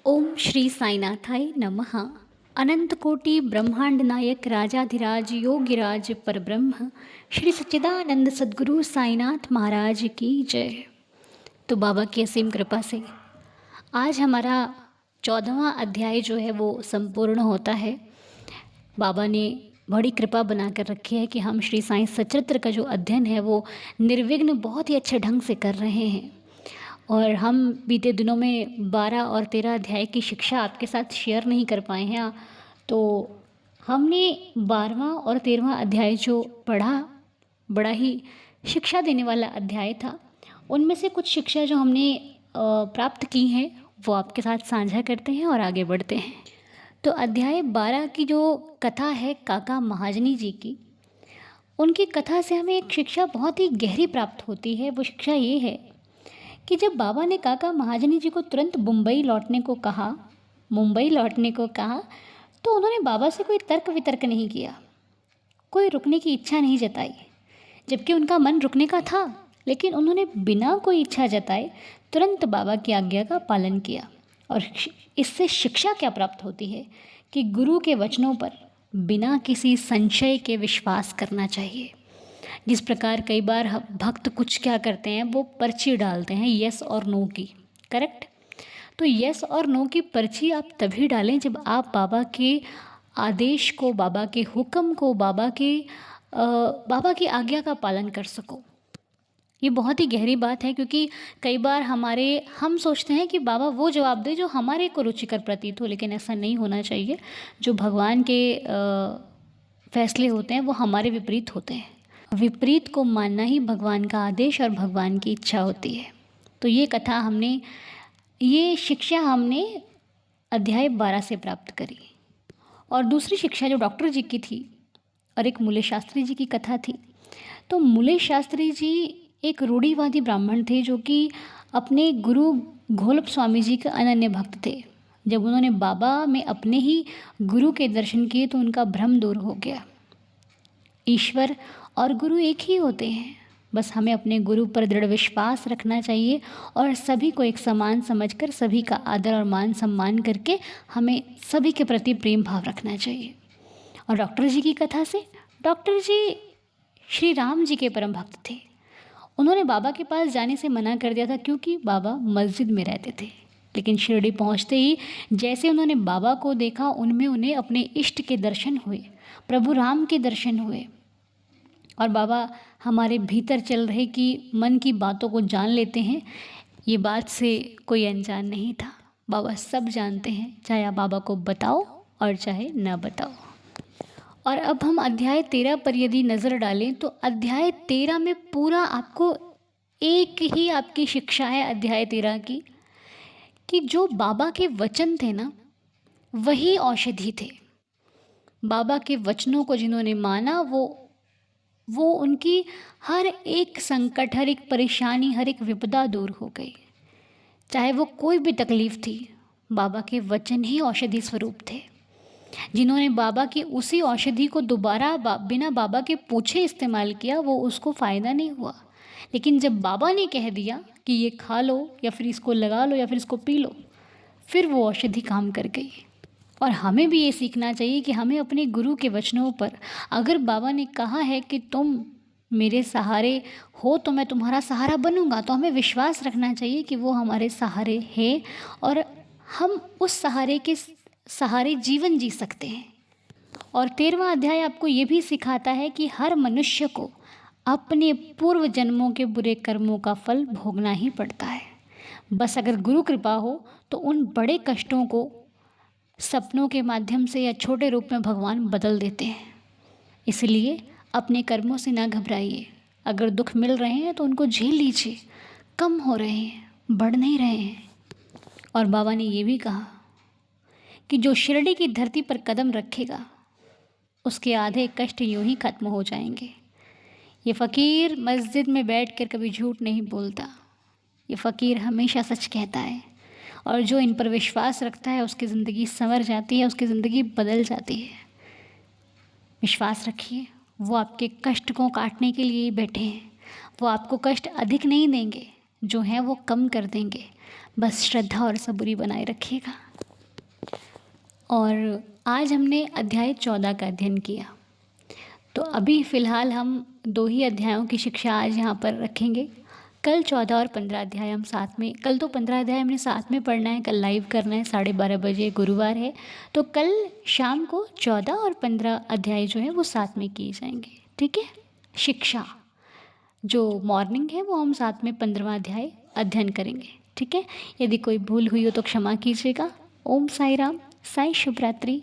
ओम श्री साईनाथाय नमः। अनंत कोटि ब्रह्मांड नायक राजाधिराज योगिराज परब्रह्म श्री सच्चिदानंद सद्गुरु साईनाथ महाराज की जय। तो बाबा की असीम कृपा से आज हमारा 14वां अध्याय जो है वो संपूर्ण होता है। बाबा ने बड़ी कृपा बना कर रखी है कि हम श्री साईं सचरित्र का जो अध्ययन है वो निर्विघ्न बहुत ही अच्छे ढंग से कर रहे हैं। और हम बीते दिनों में 12 और 13 अध्याय की शिक्षा आपके साथ शेयर नहीं कर पाए हैं। तो हमने 12वां और 13वां अध्याय जो पढ़ा, बड़ा ही शिक्षा देने वाला अध्याय था। उनमें से कुछ शिक्षा जो हमने प्राप्त की हैं वो आपके साथ साझा करते हैं और आगे बढ़ते हैं। तो अध्याय 12 की जो कथा है काका महाजनी जी की, उनकी कथा से हमें एक शिक्षा बहुत ही गहरी प्राप्त होती है। वो शिक्षा ये है कि जब बाबा ने काका महाजनी जी को तुरंत मुंबई लौटने को कहा, तो उन्होंने बाबा से कोई तर्क वितर्क नहीं किया, कोई रुकने की इच्छा नहीं जताई, जबकि उनका मन रुकने का था। लेकिन उन्होंने बिना कोई इच्छा जताए तुरंत बाबा की आज्ञा का पालन किया। और इससे शिक्षा क्या प्राप्त होती है कि गुरु के वचनों पर बिना किसी संशय के विश्वास करना चाहिए। जिस प्रकार कई बार भक्त कुछ क्या करते हैं, वो पर्ची डालते हैं यस और नो की, करेक्ट। तो यस और नो की पर्ची आप तभी डालें जब आप बाबा के आदेश को, बाबा के हुक्म को, बाबा की आज्ञा का पालन कर सको। ये बहुत ही गहरी बात है, क्योंकि कई बार हम सोचते हैं कि बाबा वो जवाब दे जो हमारे को रुचिकर प्रतीत हो, लेकिन ऐसा नहीं होना चाहिए। जो भगवान के फैसले होते हैं वो हमारे विपरीत होते हैं। विपरीत को मानना ही भगवान का आदेश और भगवान की इच्छा होती है। तो ये शिक्षा हमने अध्याय 12 से प्राप्त करी। और दूसरी शिक्षा जो डॉक्टर जी की थी और एक मूले शास्त्री जी की कथा थी। तो मूले शास्त्री जी एक रूढ़िवादी ब्राह्मण थे जो कि अपने गुरु घोलप स्वामी जी के अनन्य भक्त थे। जब उन्होंने बाबा में अपने ही गुरु के दर्शन किए तो उनका भ्रम दूर हो गया। ईश्वर और गुरु एक ही होते हैं, बस हमें अपने गुरु पर दृढ़ विश्वास रखना चाहिए और सभी को एक समान समझकर सभी का आदर और मान सम्मान करके हमें सभी के प्रति प्रेम भाव रखना चाहिए। और डॉक्टर जी की कथा से, डॉक्टर जी श्री राम जी के परम भक्त थे। उन्होंने बाबा के पास जाने से मना कर दिया था, क्योंकि बाबा मस्जिद में रहते थे। लेकिन शिरडी पहुंचते ही जैसे उन्होंने बाबा को देखा, उनमें उन्हें अपने इष्ट के दर्शन हुए, प्रभु राम के दर्शन हुए। और बाबा हमारे भीतर चल रहे कि मन की बातों को जान लेते हैं, ये बात से कोई अनजान नहीं था। बाबा सब जानते हैं, चाहे आप बाबा को बताओ और चाहे ना बताओ। और अब हम अध्याय 13 पर यदि नज़र डालें तो अध्याय 13 में पूरा आपको एक ही आपकी शिक्षा है अध्याय 13 की, कि जो बाबा के वचन थे ना, वही औषधि थे। बाबा के वचनों को जिन्होंने माना, वो उनकी हर एक संकट, हर एक परेशानी, हर एक विपदा दूर हो गई। चाहे वो कोई भी तकलीफ़ थी, बाबा के वचन ही औषधि स्वरूप थे। जिन्होंने बाबा की उसी औषधि को दोबारा बिना बाबा के पूछे इस्तेमाल किया, वो उसको फ़ायदा नहीं हुआ। लेकिन जब बाबा ने कह दिया कि ये खा लो या फिर इसको लगा लो या फिर इसको पी लो, फिर वो औषधि काम कर गई। और हमें भी ये सीखना चाहिए कि हमें अपने गुरु के वचनों पर, अगर बाबा ने कहा है कि तुम मेरे सहारे हो तो मैं तुम्हारा सहारा बनूंगा, तो हमें विश्वास रखना चाहिए कि वो हमारे सहारे हैं और हम उस सहारे के सहारे जीवन जी सकते हैं। और 13वां अध्याय आपको ये भी सिखाता है कि हर मनुष्य को अपने पूर्व जन्मों के बुरे कर्मों का फल भोगना ही पड़ता है। बस अगर गुरु कृपा हो तो उन बड़े कष्टों को सपनों के माध्यम से या छोटे रूप में भगवान बदल देते हैं। इसलिए अपने कर्मों से ना घबराइए। अगर दुख मिल रहे हैं तो उनको झेल लीजिए, कम हो रहे हैं, बढ़ नहीं रहे हैं। और बाबा ने ये भी कहा कि जो शिरडी की धरती पर कदम रखेगा, उसके आधे कष्ट यूं ही खत्म हो जाएंगे। ये फ़कीर मस्जिद में बैठकर कभी झूठ नहीं बोलता, ये फ़कीर हमेशा सच कहता है। और जो इन पर विश्वास रखता है उसकी ज़िंदगी संवर जाती है, उसकी ज़िंदगी बदल जाती है। विश्वास रखिए, वो आपके कष्ट को काटने के लिए ही बैठे हैं। वो आपको कष्ट अधिक नहीं देंगे, जो हैं वो कम कर देंगे। बस श्रद्धा और सबूरी बनाए रखिएगा। और आज हमने अध्याय 14 का अध्ययन किया। तो अभी फ़िलहाल हम 2 ही अध्यायों की शिक्षा आज यहाँ पर रखेंगे। कल 14 और 15 अध्याय हम साथ में, कल तो 15 अध्याय हमने साथ में पढ़ना है, कल लाइव करना है 12:30 बजे, गुरुवार है। तो कल शाम को 14 और 15 अध्याय जो है वो साथ में किए जाएंगे, ठीक है। शिक्षा जो मॉर्निंग है वो हम साथ में 15वां अध्याय अध्ययन करेंगे, ठीक है। यदि कोई भूल हुई हो तो क्षमा कीजिएगा। ओम साई राम, साई शुभ रात्रि।